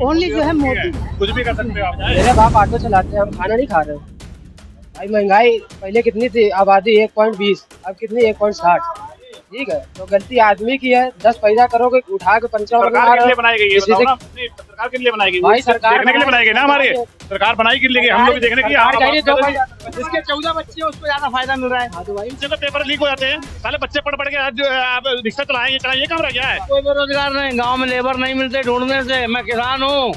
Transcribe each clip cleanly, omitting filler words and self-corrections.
Only जो है मोदी। कुछ भी कर सकते हो आप। मेरे बाप ऑटो चलाते हैं, हम खाना नहीं खा रहे। भाई महंगाई पहले कितनी थी, आबादी 1.20, अब कितनी 1.60। ठीक है, तो गलती आदमी की है। 10 पैसा करोगे उठा के पंचर सरकार के लिए बनाई गई है, बताओ ना। नहीं, सरकार के लिए बनाई गई भाई, सरकार देखने के लिए बनाई गई ना हमारे। सरकार बनाई के लिए हम लोग भी देखने के लिए। जिसके 14 बच्चे हैं उसको ज्यादा फायदा मिल रहा है। बच्चे को पेपर लीक हो जाते हैं, साले बच्चे पढ़ पढ़ के आज रिक्शा चलाएं, ये काम रह गया है। कोई बेरोजगार नहीं, गांव में लेबर नहीं मिलते ढूंढने से। मैं किसान हूँ,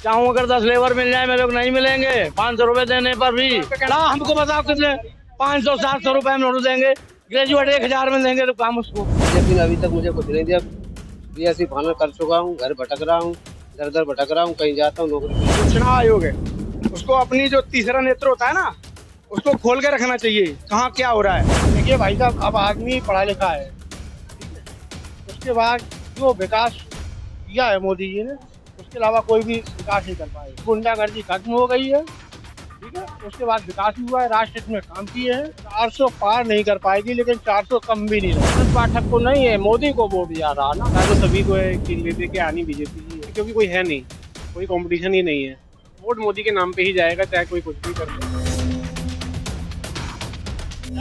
चाहूँ अगर 10 लेबर मिल जाए मेरे को नहीं मिलेंगे 500 रुपए देने पर भी। हमको बताओ कितने 500-700 रुपए में नोट देंगे, ग्रेजुएट 1000 में देंगे तो काम उसको। लेकिन अभी तक मुझे कुछ नहीं दिया। बीएससी फाइनल कर चुका हूँ, घर भटक रहा हूँ, दर दर भटक रहा हूँ, कहीं जाता हूँ नौकरी। चुनाव आयोग है, उसको अपनी जो तीसरा नेत्र होता है ना, उसको खोल के रखना चाहिए कहाँ क्या हो रहा है। देखिए भाई साहब, अब आदमी पढ़ा लिखा है, उसके बाद जो विकास किया है मोदी जी ने, उसके अलावा कोई भी विकास नहीं कर पाए। गुंडागर्दी खत्म हो गई है, ठीक है। उसके बाद विकास हुआ है, राष्ट्र हित में काम किए हैं। 400 पार नहीं कर पाएगी, लेकिन 400 कम भी नहीं रहा। पाठक को नहीं है, मोदी को वोट जा रहा ना। तो सभी को है कि ले दे के आनी बीजेपी ही है, क्योंकि कोई है नहीं, कोई कंपटीशन ही नहीं है। वोट मोदी के नाम पे ही जाएगा, चाहे कोई कुछ भी कर ले।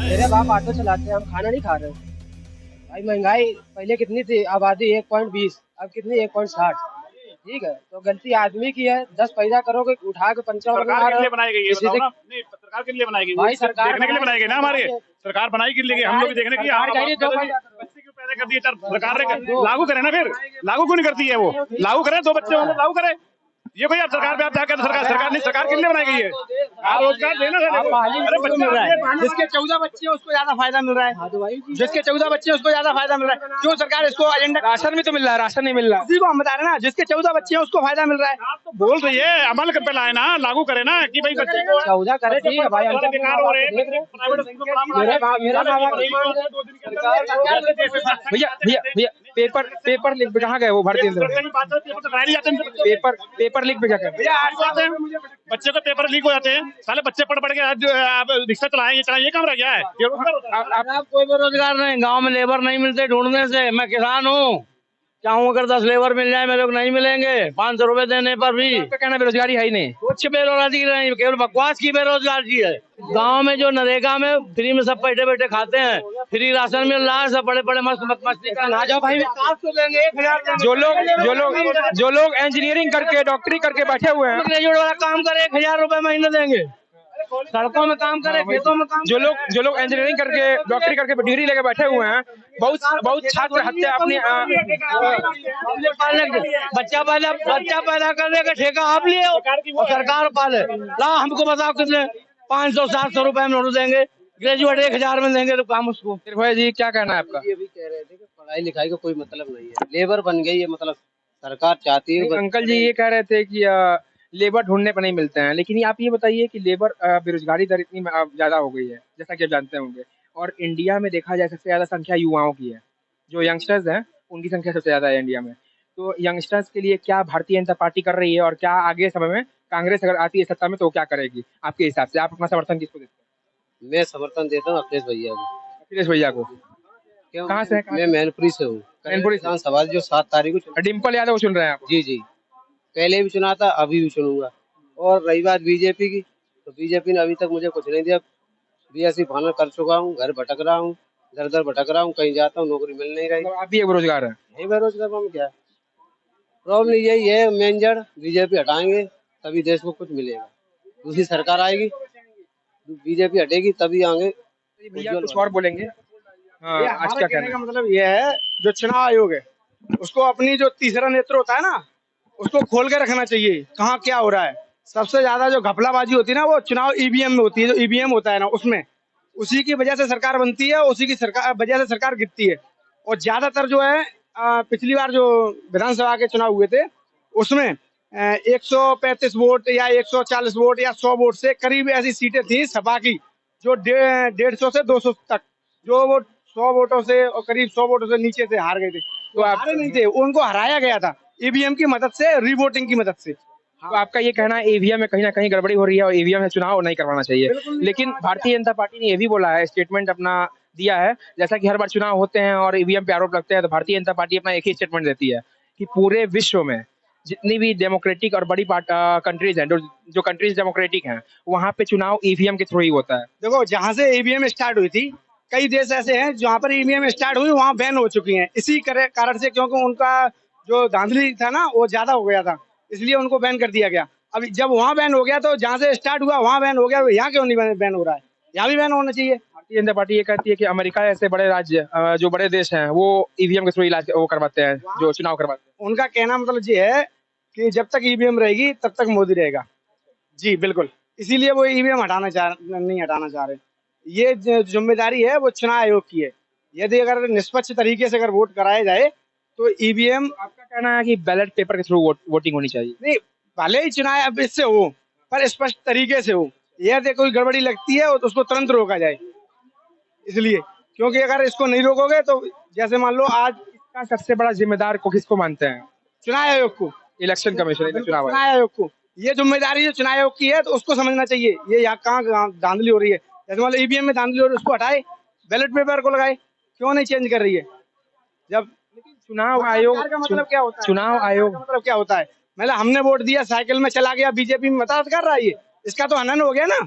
मेरे बाप ऑटो चलाते हैं, हम खाना नहीं खा रहे। भाई महंगाई पहले कितनी थी, आबादी 1.20, अब कितनी 1.60। ठीक है, तो गलती आदमी की है। 10 पैसा करोगे उठा के पंचर सरकार के लिए बनाई गई है, बताओ ना। नहीं, सरकार के लिए बनाई गई। भाई, सरकार देखने के लिए बनाई गई ना हमारे। सरकार बनाई के लिए हम लोग भी देखने के लिए। बच्चे क्यों पैदा कर दिए सरकार ने? लागू करे ना, फिर लागू क्यों नहीं करती है वो? लागू करे, 2 बच्चे होंगे लागू करे। ये कोई आप सरकार पे आप जाकर सरकार नहीं, सरकार के लिए बनाई गई है। रोजगार देना है। जिसके 14 बच्चे हैं उसको ज्यादा फायदा मिल रहा है। जिसके 14 बच्चे हैं उसको ज्यादा फायदा मिल रहा है। क्यों सरकार इसको एजेंडा? राशन भी तो मिल रहा है, राशन नहीं मिल रहा। उसी को हम बता रहे हैं ना, जिसके 14 बच्चे हैं उसको फायदा मिल रहा है। आप तो बोल रही है, अमल कर पे लाए ना, लागू करे ना कि भाई बच्चे को 14 करे, ठीक है भाई। हम तो बेकार हो रहे हैं। भैया पेपर लीक पे कहाँ गए वो भारतीय पेपर लीक पे क्या कर? बच्चे को पेपर लीक हो जाते हैं, साले बच्चे पढ़ पढ़ के आज रिक्शा चलाएं, ये काम रह गया है। आप कोई बेरोजगार नहीं, गांव में लेबर नहीं मिलते ढूंढने से। मैं किसान हूँ, चाहूँ अगर 10 लेबर मिल जाए मेरे को नहीं मिलेंगे 500 रुपए देने पर भी। कहना बेरोजगारी है ही नहीं, कुछ बेरोजगारी नहीं, केवल बकवास की बेरोजगारी है। गांव में जो नरेगा में फ्री में सब बैठे बैठे खाते हैं, फ्री राशन मिल रहा है, सब बड़े बड़े मस्त मस्ती का ना जाओ भाई। जो लोग इंजीनियरिंग करके डॉक्टरी करके बैठे हुए हैं, ग्रेजुएट वाला काम करे 1000 रुपए महीने देंगे। सड़कों में काम करे, खेतों में काम। जो लोग इंजीनियरिंग करके डॉक्टरी करके डिग्री लेके बैठे हुए हैं, बहुत छात्र हत्या अपनी बच्चा पैदा करने का ठेका आप लिए और सरकार पाले। ला हमको बताओ कितने 500-700 रुपए में नोट देंगे, ग्रेजुएट 1000 में देंगे तो काम उसको। भाई जी क्या कहना है आपका? ये भी कह रहे थे कि पढ़ाई लिखाई का कोई मतलब नहीं है, लेबर बन गई है। मतलब सरकार चाहती है। अंकल जी ये कह रहे थे कि लेबर ढूंढने पर नहीं मिलते हैं, लेकिन आप ये बताइए कि लेबर बेरोजगारी दर इतनी ज्यादा हो गई है, जैसा कि आप जानते होंगे, और इंडिया में देखा जाए सबसे ज्यादा संख्या युवाओं की है। जो यंगस्टर्स हैं उनकी संख्या सबसे ज्यादा है इंडिया में। तो यंगस्टर्स के लिए क्या भारतीय जनता पार्टी कर रही है, और क्या आगे समय में कांग्रेस अगर आती है सत्ता में तो क्या करेगी आपके हिसाब से? आप अपना समर्थन किसको देते हैं? मैं समर्थन देता हूँ अखिलेश भैया को। अखिलेश भैया को? कहाँ से? मैं मैनपुरी से हूँ। मैनपुरी सवाल जो 7 तारीख को। डिम्पल यादव को चुन रहे हैं आप? जी, पहले भी चुना था, अभी भी चुनूंगा। और रही बात बीजेपी की, तो बीजेपी ने अभी तक मुझे कुछ नहीं दिया। बीएससी फाइनल कर चुका हूँ, घर भटक रहा हूँ, दर दर भटक रहा हूँ, कहीं जाता हूँ नौकरी मिल नहीं रही। तो आप भी एक बेरोजगार है? यही बेरोजगार में क्या प्रॉब्लम? यही है मेन जड़। बीजेपी हटाएंगे तभी देश को कुछ मिलेगा। दूसरी सरकार आएगी, बीजेपी हटेगी तभी आगे। भैया कुछ और बोलेंगे? आज क्या कहने का मतलब ये है, जो चुनाव आयोग है उसको अपनी जो तीसरा नेत्र होता है ना, उसको खोल के रखना चाहिए कहाँ क्या हो रहा है। सबसे ज्यादा जो घपलाबाजी होती है ना, वो चुनाव ईवीएम में होती है। जो ईवीएम होता है ना, उसमें उसी की वजह से सरकार बनती है, उसी की वजह से सरकार गिरती है। और ज्यादातर जो है पिछली बार जो विधानसभा के चुनाव हुए थे, उसमें 135 वोट या 140 वोट या 100 वोट से करीब ऐसी सीटें थी सपा की, जो 150 से 200 तक, जो वो 100 वोटों से और करीब 100 वोटों से नीचे से हार गए थे। तो हारे नहीं थे, उनको हराया गया था ईवीएम की मदद से, रीवोटिंग की मदद से। तो आपका ये कहना है ईवीएम में कहीं ना कहीं गड़बड़ी हो रही है और ईवीएम में चुनाव नहीं करवाना चाहिए। लेकिन भारतीय जनता पार्टी ने ये भी बोला है, स्टेटमेंट अपना दिया है, जैसा कि हर बार चुनाव होते हैं और ईवीएम पे आरोप लगते हैं, तो भारतीय जनता पार्टी अपना एक ही स्टेटमेंट देती है कि पूरे विश्व में जितनी भी डेमोक्रेटिक और बड़ी कंट्रीज हैं, जो कंट्रीज डेमोक्रेटिक हैं, वहाँ पे चुनाव ईवीएम के थ्रू ही होता है। देखो, जहां से ईवीएम स्टार्ट हुई थी, कई देश ऐसे हैं जहां पर ईवीएम स्टार्ट हुई वहां बैन हो चुकी हैं, इसी कारण से, क्योंकि उनका जो धांधली था ना वो ज्यादा हो गया था, इसलिए उनको बैन कर दिया गया। अभी जब वहां बैन हो गया तो जहां से स्टार्ट हुआ वहां बैन हो गया, यहाँ क्यों नहीं बैन हो रहा है? यहाँ भी बैन होना चाहिए। भारतीय जनता पार्टी ये कहती है कि अमेरिका जैसे बड़े राज्य, जो बड़े देश हैं, वो ईवीएम के थ्रू इलाज वो करवाते हैं, जो चुनाव करवाते हैं। उनका कहना मतलब ये है कि जब तक ईवीएम रहेगी तब तक मोदी रहेगा। जी बिल्कुल, इसीलिए वो ईवीएम नहीं हटाना चाह रहे। ये जिम्मेदारी है वो चुनाव आयोग की है। यदि अगर निष्पक्ष तरीके से अगर वोट कराया जाए तो ईवीएम, आपका कहना है कि बैलेट पेपर के थ्रू वोटिंग होनी चाहिए? नहीं, भले ही चुनाव अब इससे हो पर स्पष्ट तरीके से हो। यदि कोई गड़बड़ी लगती है तो उसको तुरंत रोका जाए, इसलिए, क्योंकि अगर इसको नहीं रोकोगे तो जैसे मान लो आज इसका सबसे बड़ा जिम्मेदार को किसको मानते हैं? चुनाव आयोग को, इलेक्शन कमीशन, चुनाव चुनाव आयोग को। ये जिम्मेदारी जो चुनाव आयोग की है तो उसको समझना चाहिए ये यहाँ कहाँ धांधली हो रही है। जैसे मान लो ईवीएम में धांधली हो रही है, उसको हटाए, बैलेट पेपर को लगाए, क्यों नहीं चेंज कर रही है? जब चुनाव आयोग का मतलब क्या होता है? चुनाव आयोग का मतलब क्या होता है? मतलब हमने वोट दिया, साइकिल में चला गया, बीजेपी में मदद कर रहा है, ये इसका तो हनन हो गया ना,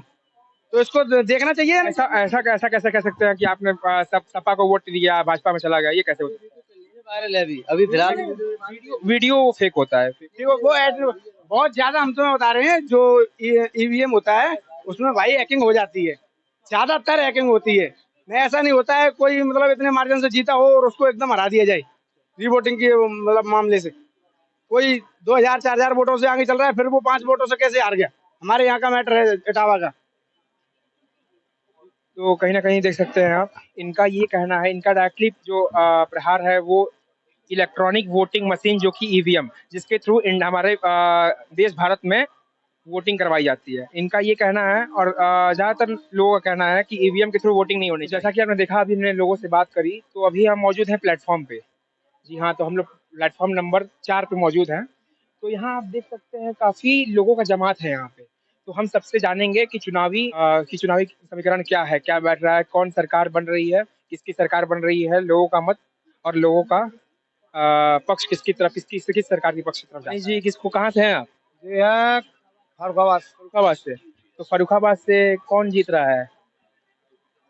तो इसको देखना चाहिए। ऐसा कैसे कह सकते हैं कि आपने सपा को वोट दिया, भाजपा में चला गया, ये कैसे होता है? वायरल है अभी फिलहाल वीडियो फेक होता है। देखो वो बहुत ज्यादा हम तुम्हें बता रहे हैं, जो ईवीएम होता है उसमें भाई हैकिंग हो जाती है, ज्यादातर हैकिंग होती है। नहीं, ऐसा नहीं होता है कोई मतलब इतने मार्जिन से जीता हो और उसको एकदम हरा दिया जाए रीवोटिंग के मतलब मामले से। कोई 2000-4000 वोटों से आगे चल रहा है, फिर वो 5 वोटों से कैसे हार गया? हमारे यहाँ का मैटर है इटावा का। तो कहीं ना कहीं देख सकते हैं आप, इनका ये कहना है, इनका डायरेक्टली जो प्रहार है वो इलेक्ट्रॉनिक वोटिंग मशीन, जो कि ईवीएम, जिसके थ्रू हमारे देश भारत में वोटिंग करवाई जाती है, इनका ये कहना है। और ज़्यादातर लोगों का कहना है कि ईवीएम के थ्रू वोटिंग नहीं होनी चाहिए। जैसा कि आपने देखा, अभी हमने लोगों से बात करी, तो अभी हम मौजूद हैं प्लेटफॉर्म पे। जी हाँ, तो हम लोग प्लेटफॉर्म नंबर 4 पे मौजूद हैं। तो यहाँ आप देख सकते हैं काफ़ी लोगों का जमात है यहाँ पे। तो हम सबसे जानेंगे कि चुनावी समीकरण क्या है, क्या बैठ रहा है, कौन सरकार बन रही है, किसकी सरकार बन रही है, लोगों का मत और लोगों का पक्ष किसकी तरफ, किस सरकार के पक्ष की तरफ। जी, किसको, कहाँ से हैं आप? जी हाँ, फर्रुखाबाद से। तो फर्रुखाबाद से कौन जीत रहा है?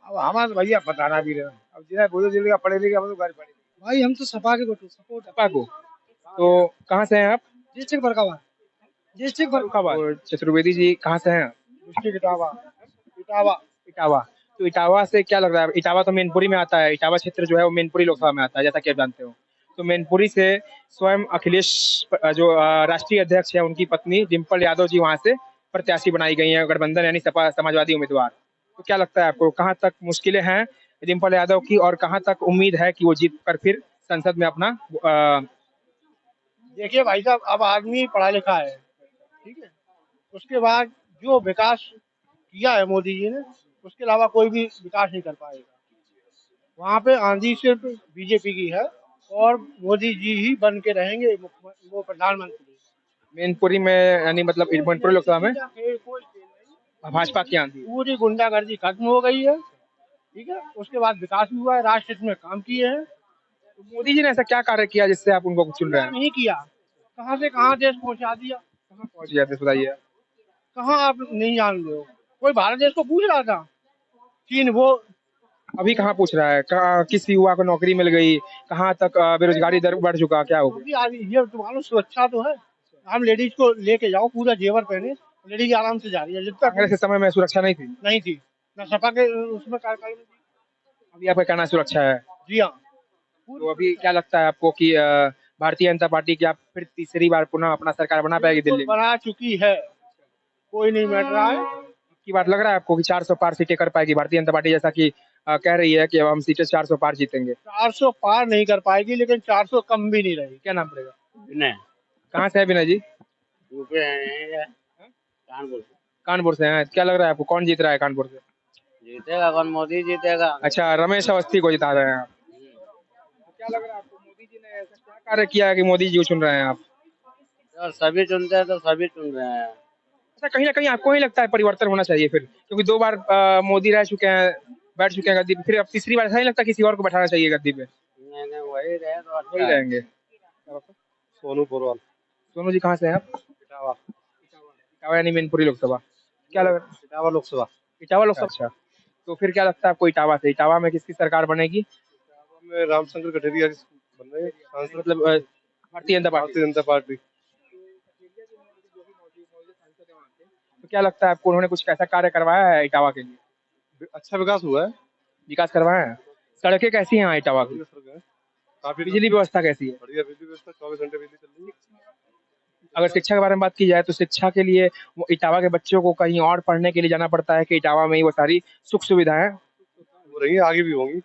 अब हमारे भैया बताना भी रहे, अब जिन्हें बोलो जिले का पढ़े लिखे हम तो घर पढ़े भाई, हम तो सपा के सपोर्ट सपा को। तो कहाँ से हैं आप? डिस्ट्रिक्ट फर्रुखाबाद। और चतुर्वेदी जी कहाँ से हैं? डिस्ट्रिक्ट इटावा। इटावा। तो इटावा से क्या लग रहा है? इटावा तो मैनपुरी में आता है, इटावा क्षेत्र जो है वो मैनपुरी लोकसभा में आता है, जैसा कि आप जानते हो। तो मैनपुरी से स्वयं अखिलेश जो राष्ट्रीय अध्यक्ष है, उनकी पत्नी डिम्पल यादव जी वहाँ से प्रत्याशी बनाई गई हैं, गठबंधन यानी सपा समाजवादी उम्मीदवार। तो क्या लगता है आपको, कहाँ तक मुश्किलें हैं डिम्पल यादव की, और कहाँ तक उम्मीद है कि वो जीत कर फिर संसद में अपना देखिए भाई साहब, अब आदमी पढ़ा लिखा है, ठीक है, उसके बाद जो विकास किया है मोदी जी ने, उसके अलावा कोई भी विकास नहीं कर पाएगा। वहाँ पे आंधी सिर्फ बीजेपी की है और मोदी जी ही बन के रहेंगे वो प्रधानमंत्री। मैनपुरी में, यानी मतलब मैनपुरी लोकसभा में भाजपा की आंधी, पूरी गुंडागर्दी खत्म हो गई है, ठीक है, उसके बाद विकास भी हुआ है, राष्ट्र हित में काम किए हैं। तो मोदी जी ने ऐसा क्या कार्य किया जिससे आप उनको चुन रहे हैं? नहीं किया, कहाँ से कहाँ देश पहुँचा दिया, कहाँ पहुंच गया, बताइए। कहाँ आप नहीं जान रहे हो? कोई भारत देश को पूछ रहा था? चीन वो अभी कहाँ पूछ रहा है? कहाँ किस युवा को नौकरी मिल गई? कहाँ तक बेरोजगारी दर बढ़ चुका, क्या हो गया? ये तुम्हारा सुरक्षा तो है, हम लेडीज को लेके जाओ पूरा जेवर पहने, लेडीज आराम से जा रही है। जब तक कांग्रेस के समय में सुरक्षा नहीं थी न सपा के उसमें कार्यकाल में थी। अभी आपका कहना सुरक्षा है? जी हाँ। तो अभी क्या लगता है आपको कि भारतीय जनता पार्टी क्या फिर तीसरी बार पुनः अपना सरकार बना पाएगी दिल्ली में? बना चुकी है, कोई नहीं बैठ रहा है। की बात लग रहा है आपको कि 400 पार सीटें कर पाएगी भारतीय जनता पार्टी, जैसा कि कह रही है कि अब हम सीटें 400 पार जीतेंगे? 400 पार नहीं कर पाएगी, लेकिन 400 कम भी नहीं रहेगी। क्या नाम पड़ेगा? विनय। कहाँ से है विनय जी? यूपी है, कानपुर से हैं। क्या लग रहा है आपको, कौन जीत रहा है कानपुर से? जीतेगा कौन? मोदी जीतेगा। अच्छा, रमेश अवस्थी को जिता रहे हैं आप। तो क्या लग रहा है आपको, मोदी जी ने ऐसा क्या कार्य किया है कि मोदी जी को चुन रहे हैं आप? और सभी चुनते हैं तो सभी चुन रहे हैं। अच्छा, कहीं ना कहीं आपको नहीं लगता है परिवर्तन होना चाहिए फिर, क्योंकि 2 बार मोदी रह चुके हैं, बैठ चुके हैं गद्दी पे, फिर अब तीसरी बार ऐसा नहीं लगता किसी और को बैठाना चाहिए गद्दी पे? नहीं, वही रहे तो वही रहेंगे। सोनू पोरवाल। सोनू जी कहाँ से हैं आप? इटावा इटावा यानी मैनपुरी लोकसभा। क्या लग रहा है? इटावा लोकसभा इटावा लोकसभा। अच्छा, तो फिर क्या लगता है आपको इटावा से? इटावा में किसकी सरकार बनेगी? में रामशंकर कठेरिया बन रहे हैं सांसद, मतलब भारतीय जनता पार्टी। भारतीय जनता पार्टी। तो क्या लगता है आपको उन्होंने कुछ ऐसा कार्य करवाया है इटावा के लिए? अच्छा विकास हुआ है, विकास करवाया है। सड़कें कैसी हैं यहाँ इटावा की? काफी बिजली व्यवस्था कैसी है? बढ़िया बिजली व्यवस्था, 24 घंटे बिजली चल रही है। अगर शिक्षा के बारे में बात की जाए तो शिक्षा के लिए वो इटावा के बच्चों को कहीं और पढ़ने के लिए जाना पड़ता है कि इटावा में ही वो सारी सुख सुविधाएं हो रही है, आगे भी होंगी।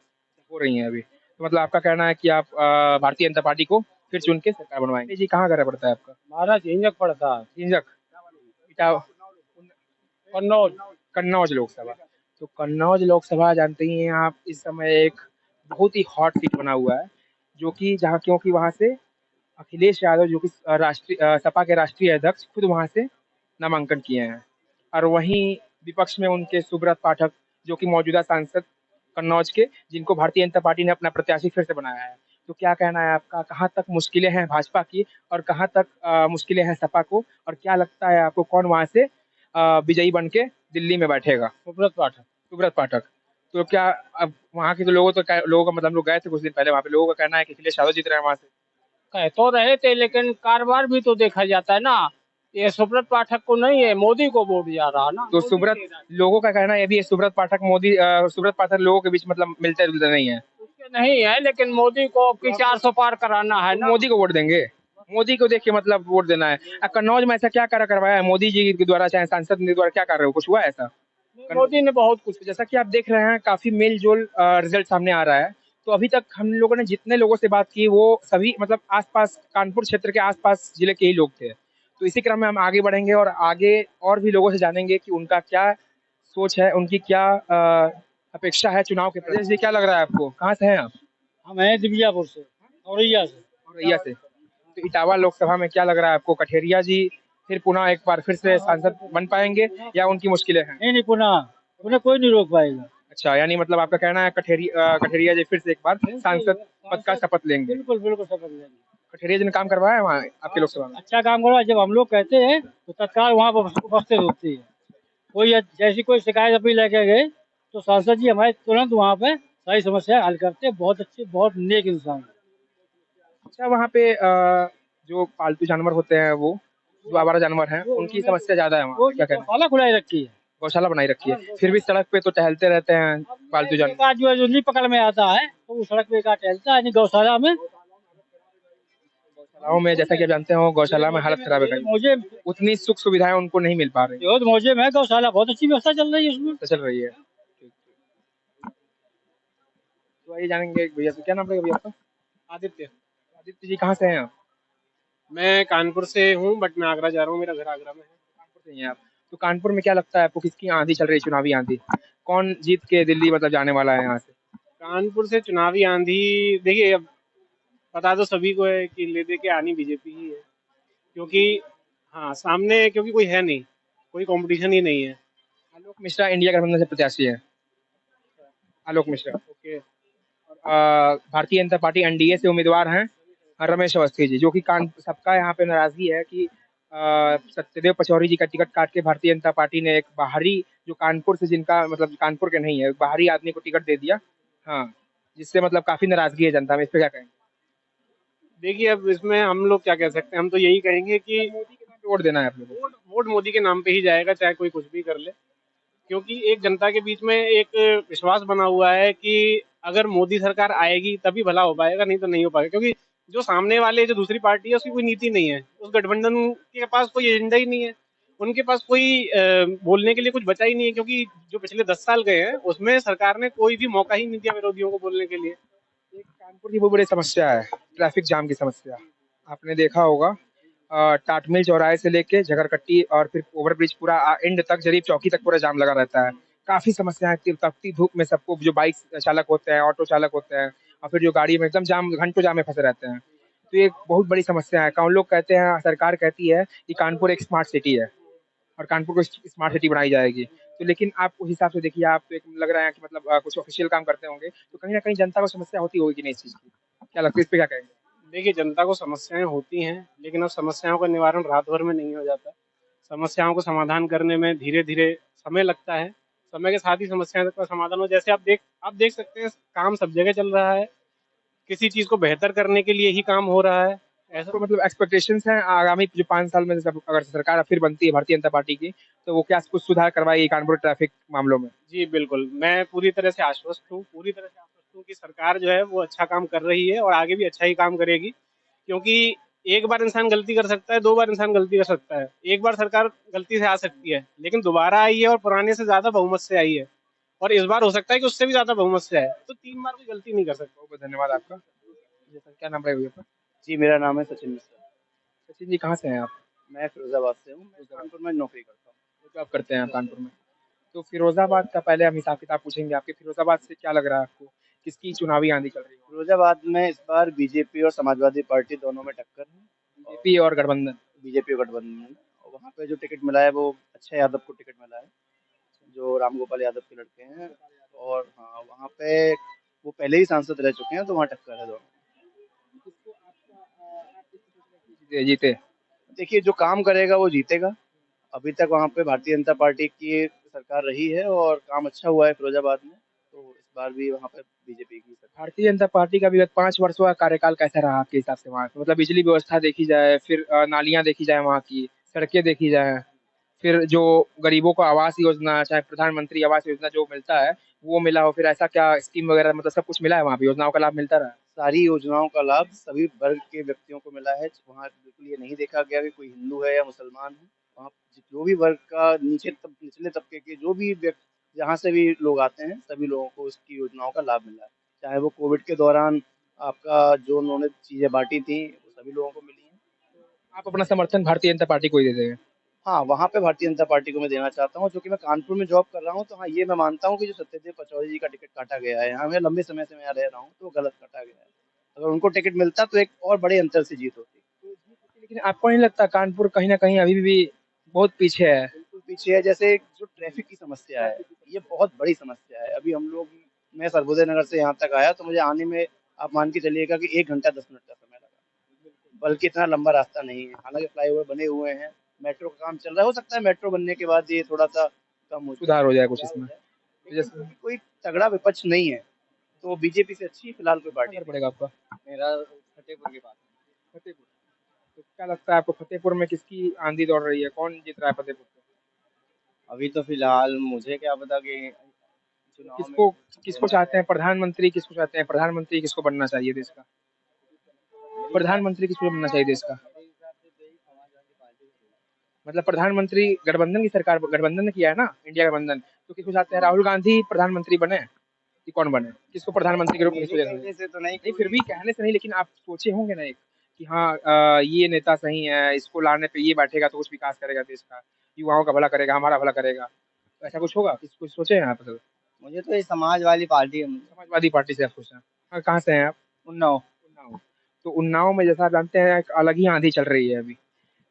हो रही हैं अभी? तो मतलब आपका कहना है कि आप भारतीय जनता पार्टी को फिर चुन के सरकार बनवाएंगे। जी कहाँ घर पड़ता है आपका? हमारा झिंझक पड़ता है, झिंझक, इटावा, कन्नौज। कन्नौज लोकसभा। तो कन्नौज लोकसभा जानते ही हैं आप, इस समय एक बहुत ही हॉट सीट बना हुआ है, जो कि जहाँ क्योंकि वहाँ से अखिलेश यादव जो कि राष्ट्रीय सपा के राष्ट्रीय अध्यक्ष खुद वहाँ से नामांकन किए हैं, और वहीं विपक्ष में उनके सुब्रत पाठक जो कि मौजूदा सांसद कन्नौज के, जिनको भारतीय जनता पार्टी ने अपना प्रत्याशी फिर से बनाया है। तो क्या कहना है आपका, कहाँ तक मुश्किलें हैं भाजपा की और कहाँ तक मुश्किलें हैं सपा को, और क्या लगता है आपको कौन वहाँ से विजयी बन के दिल्ली में बैठेगा? सुब्रत पाठक। सुब्रत पाठक। तो क्या अब वहाँ के तो लोगों का मतलब, हम लोग गए थे कुछ दिन पहले, वहाँ पे लोगों का कहना है कि अखिलेश यादव जीत रहे हैं वहाँ से। कह तो रहे थे लेकिन कारोबार भी तो देखा जाता है ना, ये सुब्रत पाठक को नहीं है, मोदी को वोट जा रहा ना। तो सुब्रत, लोगों का कहना ये भी है सुब्रत पाठक सुब्रत पाठक लोगों के बीच मतलब मिलते जुलते नहीं है। उसके नहीं है, लेकिन मोदी को की 400 पार कराना है ना। मोदी को वोट देंगे, मोदी को देख के मतलब वोट देना है। कन्नौज में ऐसा क्या कार्य करवाया है मोदी जी के द्वारा, चाहे सांसद के द्वारा, क्या कार्य हो, कुछ हुआ है ऐसा? मोदी ने बहुत कुछ। जैसा कि आप देख रहे हैं काफी मेल जोल रिजल्ट सामने आ रहा है। तो अभी तक हम लोगों ने जितने लोगों से बात की वो सभी मतलब आसपास कानपुर क्षेत्र के आसपास जिले के ही लोग थे। तो इसी क्रम में हम आगे बढ़ेंगे और आगे और भी लोगों से जानेंगे कि उनका क्या सोच है, उनकी क्या अपेक्षा है चुनाव के प्रति। जी क्या लग रहा है आपको, कहाँ से हैं आप? हम हैं दिव्यापुर से, औरैया से। औरैया से। तो इटावा लोकसभा में क्या लग रहा है आपको, कठेरिया जी फिर पुनः एक बार फिर से सांसद बन पाएंगे या उनकी मुश्किलें हैं? नहीं पुनः पुनः कोई नहीं रोक पाएगा। अच्छा, यानी मतलब आपका कहना है कठेरिया जी फिर से एक बार सांसद पद का शपथ लेंगे। बिल्कुल बिल्कुल शपथ लेंगे। कठेरिया जी ने काम करवाया है वहाँ आपके लोकसभा में? अच्छा काम करो, जब हम लोग कहते हैं तो तत्काल वहाँ पर उपस्थित होती है। कोई जैसी कोई शिकायत अपनी लेके गए तो सांसद जी हमारे तुरंत वहाँ पे सारी समस्या हल करते हैं। बहुत अच्छे, बहुत नेक इंसान। अच्छा, वहाँ पे जो पालतू जानवर होते हैं, वो जो आवारा जानवर हैं, उनकी समस्या ज्यादा है वहाँ, क्या कहना है? गौशाला खुलाई रखी है। गौशाला बनाई रखी है, फिर भी सड़क पे तो टहलते रहते हैं पालतू जानवर। एक आध जो नहीं पकड़ में आता है तो वो सड़क पे एक आध टहलता है, नहीं गौशाला में। गौशालाओं में जैसा कि आप जानते हो, गौशाला में हालत खराब है, मुझे उतनी सुख सुविधाएं उनको नहीं मिल पा रही। मौजे में गौशाला बहुत अच्छी व्यवस्था चल रही है उसमें। चल रही है। तो आइए जानेंगे भैया से, क्या नाम है भैया आपका? आदित्य। आदित्य जी कहाँ से हैं आप? मैं कानपुर से हूँ, बट मैं आगरा जा रहा हूँ, मेरा घर आगरा में है। कानपुर से ही हैं आप। तो कानपुर में क्या लगता है आपको, किसकी आंधी चल रही है, चुनावी आंधी? कौन जीत के दिल्ली मतलब जाने वाला है यहाँ से? कानपुर से चुनावी आंधी, देखिए अब पता तो सभी को है कि ले दे के आनी बीजेपी ही है, क्योंकि हाँ सामने क्योंकि कोई है नहीं, कोई कंपटीशन ही नहीं है। आलोक मिश्रा इंडिया गठबंधन से प्रत्याशी है, आलोक Mishra. Okay. Bharatiya Janata party NDA से उम्मीदवार हैं रमेश अवस्थी जी, जो कि सबका यहाँ पे नाराजगी है कि सत्यदेव पचौरी जी का टिकट काट के भारतीय जनता पार्टी ने एक बाहरी, जो कानपुर से जिनका मतलब कानपुर के नहीं है, बाहरी आदमी को टिकट दे दिया। हाँ, जिससे मतलब काफी नाराजगी है जनता में। इस पे क्या कहेंगे? देखिए अब इसमें हम लोग क्या कह सकते हैं, हम तो यही कहेंगे कि मोदी के नाम पे वोट देना है आप लोगों को। वोट मोदी के नाम पे ही जाएगा, चाहे कोई कुछ भी कर ले, क्योंकि एक जनता के बीच में एक विश्वास बना हुआ है कि अगर मोदी सरकार आएगी तभी भला हो पाएगा, नहीं तो नहीं हो पाएगा। क्योंकि जो सामने वाले जो दूसरी पार्टी है उसकी कोई नीति नहीं है, उस गठबंधन के पास कोई एजेंडा ही नहीं है, उनके पास कोई बोलने के लिए कुछ बचा ही नहीं है, क्योंकि जो पिछले 10 साल गए हैं उसमें सरकार ने कोई भी मौका ही नहीं दिया विरोधियों को बोलने के लिए। एक कानपुर की बहुत बड़ी समस्या है ट्रैफिक जाम की समस्या। आपने देखा होगा टाटमिल चौराहे से लेके झगरकट्टी और फिर ओवरब्रिज पूरा एंड तक, जरीब चौकी तक पूरा जाम लगा रहता है। काफी समस्या है, तपती धूप में सबको, जो बाइक चालक होते हैं, ऑटो चालक होते हैं, और फिर जो गाड़ी में एकदम जाम, घंटों जाम में फंसे रहते हैं। तो ये एक बहुत बड़ी समस्या है। कौन लोग कहते हैं, सरकार कहती है कि कानपुर एक स्मार्ट सिटी है और कानपुर को स्मार्ट सिटी बनाई जाएगी। तो लेकिन आप उस हिसाब से देखिए, आप तो एक लग रहा है कि मतलब कुछ ऑफिशियल काम करते होंगे, तो कहीं ना कहीं जनता को समस्या होती होगी कि नहीं इस चीज की, क्या लगता है, इस पे क्या कहेंगे? देखिए, जनता को समस्याएं होती हैं, लेकिन अब समस्याओं का निवारण रात भर में नहीं हो जाता। समस्याओं को समाधान करने में धीरे धीरे समय लगता है। समय के साथ ही समस्याओं का समाधान हो। जैसे आप देख सकते हैं, काम सब जगह चल रहा है। किसी चीज को बेहतर करने के लिए ही काम हो रहा है। ऐसा तो मतलब एक्सपेक्टेशंस हैं आगामी जो 5 साल में, जब अगर सरकार फिर बनती है भारतीय जनता पार्टी की, तो वो क्या कुछ सुधार करवाएगी कानपुर ट्रैफिक मामलों में? जी, बिल्कुल। मैं पूरी तरह से आश्वस्त हूँ, पूरी तरह से आश्वस्त हूँ कि सरकार जो है वो अच्छा काम कर रही है और आगे भी अच्छा ही काम करेगी। क्योंकि एक बार इंसान गलती कर सकता है, 2 बार इंसान गलती कर सकता है। एक बार सरकार गलती से आ सकती है, लेकिन दोबारा आई है और पुराने से ज़्यादा बहुमत से आई है। और इस बार हो सकता है कि उससे भी ज़्यादा बहुमत से आए। तो 3 बार कोई गलती नहीं कर सकता। बहुत बहुत धन्यवाद आपका। जी सर, क्या नाम रहेगा भैया आपका? जी, मेरा नाम है सचिन मिश्रा। सचिन जी, कहाँ से हैं आप? मैं फिरोज़ाबाद से हूँ। मैं कानपुर में नौकरी करता हूँ। जो जॉब करते हैं आप कानपुर में? तो फिरोजाबाद का पहले हम हिसाब किताब पूछेंगे आपके। फिरोजाबाद से क्या लग रहा है आपको, किसकी चुनावी आंधी चल रही है? फिरोज़ाबाद में इस बार बीजेपी और समाजवादी पार्टी दोनों में टक्कर है। बीजेपी और गठबंधन? बीजेपी और गठबंधन है। और वहाँ पे जो टिकट मिला है वो अक्षय यादव को टिकट मिला है, जो रामगोपाल यादव के लड़के हैं। और हाँ, वहाँ पे वो पहले ही सांसद रह चुके हैं, तो वहाँ टक्कर है दोनों। जीते? देखिए, जो काम करेगा वो जीतेगा। अभी तक वहाँ पे भारतीय जनता पार्टी की सरकार रही है और काम अच्छा हुआ है फिरोज़ाबाद में, तो इस बार भी वहाँ पे बीजेपी की सरकार। भारतीय जनता पार्टी का विगत 5 वर्षों का कार्यकाल कैसा रहा आपके हिसाब से वहाँ पे? मतलब बिजली व्यवस्था देखी जाए, फिर नालियाँ देखी जाए, वहाँ की सड़कें देखी जाए, फिर जो गरीबों को आवास योजना, चाहे प्रधानमंत्री आवास योजना जो मिलता है, वो मिला हो, फिर ऐसा क्या स्कीम वगैरह, मतलब सब कुछ मिला है वहाँ पे? योजनाओं का लाभ मिलता रहा? सारी योजनाओं का लाभ सभी वर्ग के व्यक्तियों को मिला है। वहाँ बिल्कुल ये नहीं देखा गया कि कोई हिंदू है या मुसलमान है। वहाँ जो भी वर्ग का निचले तबके के जो भी व्यक्ति जहाँ से भी लोग आते हैं, सभी लोगों को इसकी योजनाओं का लाभ मिला है। चाहे वो कोविड के दौरान आपका जो उन्होंने चीज़ें बाँटी थी, वो सभी लोगों को मिली हैं। आप अपना समर्थन भारतीय जनता पार्टी को ही देते हैं? हाँ, वहाँ पे भारतीय जनता पार्टी को मैं देना चाहता हूँ, चूँकि मैं कानपुर में जॉब कर रहा हूँ, तो हाँ, ये मैं मानता हूँ कि जो सत्यदेव पचौरी जी का टिकट काटा गया है, यहाँ मैं लंबे समय से मैं यहाँ रह रहा हूँ, तो वो गलत काटा गया है। अगर उनको टिकट मिलता तो एक और बड़े अंतर से जीत होती। लेकिन आपको नहीं लगता कानपुर कहीं न कहीं अभी भी बहुत पीछे है? बिल्कुल पीछे है। जैसे जो ट्रैफिक की समस्या है, ये बहुत बड़ी समस्या है। अभी हम लोग मैं सर्वोदय नगर से यहाँ तक आया, तो मुझे आने में आप मान के चलिएगा कि 1 घंटा 10 मिनट का समय लगा, बल्कि इतना लंबा रास्ता नहीं है। हालाँकि फ्लाईओवर बने हुए हैं, मेट्रो का काम चल रहा है, हो सकता है मेट्रो बनने के बाद ये थोड़ा-सा कम हो जाए, सुधार हो जाए कुछ इसमें? लेकिन क्योंकि कोई तगड़ा विपक्ष नहीं है, तो बीजेपी से अच्छी फिलहाल कोई पार्टी कहाँ नहीं। पड़ेगा आपका? मेरा फतेहपुर के पास। फतेहपुर। तो क्या लगता है आपको फतेहपुर में किसकी आंधी दौड़ रही है? कौन जीत रहा है फतेहपुर से? अभी तो फिलहाल मुझे क्या पता कि चुनाव में किसको किसको चाहते हैं प्रधानमंत्री, किसको चाहते हैं प्रधानमंत्री, किसको बनना चाहिए देश का? प्रधानमंत्री किसको बनना चाहिए देश का? मतलब प्रधानमंत्री गठबंधन की सरकार, गठबंधन ने किया है ना, इंडिया गठबंधन, तो किसको चाहते हैं राहुल गांधी प्रधानमंत्री बने कि कौन बने? किसको प्रधानमंत्री के रूप में किसको देखते हैं? कहने से तो नहीं, नहीं, फिर भी कहने से नहीं, लेकिन आप सोचे होंगे ना एक कि हाँ, ये नेता सही है, इसको लाने पे ये बैठेगा तो कुछ विकास करेगा देश का, युवाओं का भला करेगा, हमारा भला करेगा। तो ऐसा कुछ होगा? कुछ सोचे हैं आप? असल मुझे तो ये समाजवादी पार्टी समाजवादी पार्टी से आप सोचे हैं? हाँ, कहाँ से हैं आप? उन्नाव। उन्नाव। तो उन्नाव में जैसा आप जानते हैं एक अलग ही आंधी चल रही है अभी,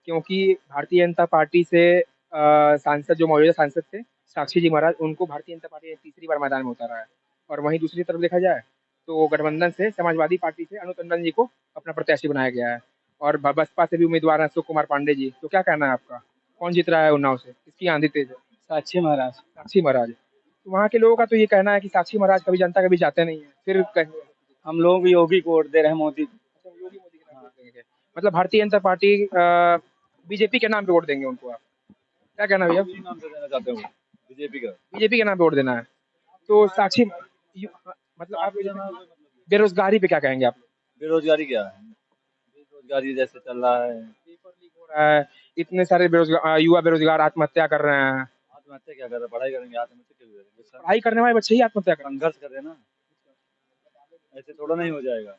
क्योंकि भारतीय जनता पार्टी से सांसद, जो मौजूदा सांसद थे साक्षी जी महाराज, उनको भारतीय जनता पार्टी ने तीसरी बार मैदान में उतारा है। और वहीं दूसरी तरफ देखा जाए तो गठबंधन से, समाजवादी पार्टी से अनु टंडन जी को अपना प्रत्याशी बनाया गया है, और बसपा से भी उम्मीदवार हैं अशोक कुमार पांडे जी। तो क्या कहना है आपका, कौन जीत रहा है उन्नाव से? किसकी आंधी तेज है? साक्षी महाराज। साक्षी महाराज। तो वहाँ के लोगों का तो ये कहना है कि साक्षी महाराज कभी जनता के बीच जाते नहीं है, फिर हम लोग भी योगी को वोट दे रहे हैं, मोदी को। योगी मोदी के नाम वोट देंगे। मतलब भारतीय जनता पार्टी बीजेपी के नाम पे वोट देंगे उनको? आप क्या कहना भैया? नाम से देना चाहते हो बीजेपी का? बीजेपी के नाम पे वोट देना है। तो साक्षी मतलब आप बेरोजगारी पे क्या कहेंगे आप? बेरोजगारी क्या है? बेरोजगारी जैसे चल रहा है, पेपर लीक हो रहा है, इतने सारे बेरोजगार युवा बेरोजगार आत्महत्या कर रहे हैं। आत्महत्या क्या कर रहे हैं? पढ़ाई करेंगे, आत्महत्या क्यों करेंगे? पढ़ाई करने वाले बच्चे ही आत्महत्या कर रहे हैं। संघर्ष कर रहे हैं ना, ऐसे थोड़ा नहीं हो जाएगा।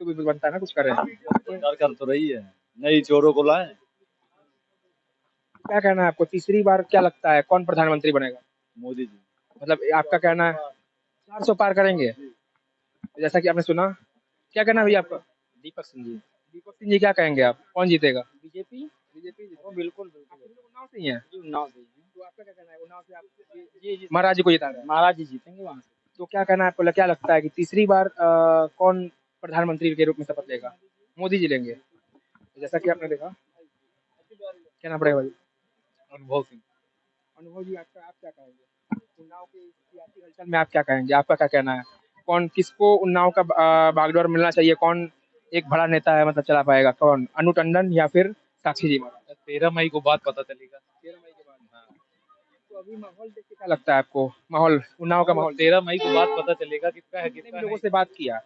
तो भी बनता है ना, कुछ करें। सरकार कर तो रही है, नई चोरों को लाए। क्या कहना है आपको, तीसरी बार क्या लगता है कौन प्रधानमंत्री बनेगा? मोदी जी। मतलब आपका कहना है 400 पार करेंगे, जैसा कि आपने सुना? क्या कहना है भैया आपका? दीपक सिंह जी। दीपक सिंह जी, क्या कहेंगे आप, कौन जीतेगा? बीजेपी। बीजेपी बिल्कुल बिल्कुल। उन्नाव से ही है? उन्नाव से ही है। तो आपका क्या कहना है, उन्नाव से आप जी महाराज जी को जिता रहे हैं? महाराज जी जीतेंगे वहाँ से। तो क्या कहना है आपको, क्या लगता है कि तीसरी बार कौन प्रधानमंत्री के रूप में शपथ लेगा? मोदी जी लेंगे, जैसा कि आपने देखा। क्या नाम पड़ेगा भाई? अनुभव सिंह। अनुभव जी, आपका आप क्या कहेंगे उन्नाव के सियासी हलचल में? आप क्या कहेंगे, आपका क्या कहना है? कौन किसको उन्नाव का बागडोर मिलना चाहिए? कौन एक बड़ा नेता है, मतलब चला पाएगा? कौन, अनु टंडन या फिर साक्षी जी महाराज? 13 मई को बात पता चलेगा। 13 मई के बाद। हाँ। तो अभी माहौल देख के क्या लगता है आपको? माहौल, उन्नाव का माहौल 13 मई को बात पता चलेगा किसका है जितने किसका भी लोगों नहीं। से बात किया,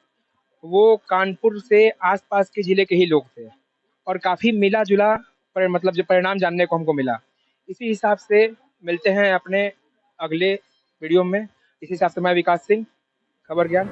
वो कानपुर से आसपास के जिले के ही लोग थे और काफी मिला जुला पर मतलब जो परिणाम जानने को हमको मिला। इसी हिसाब से मिलते हैं अपने अगले वीडियो में। इसी हिसाब से मैं विकास सिंह, खबर ज्ञान।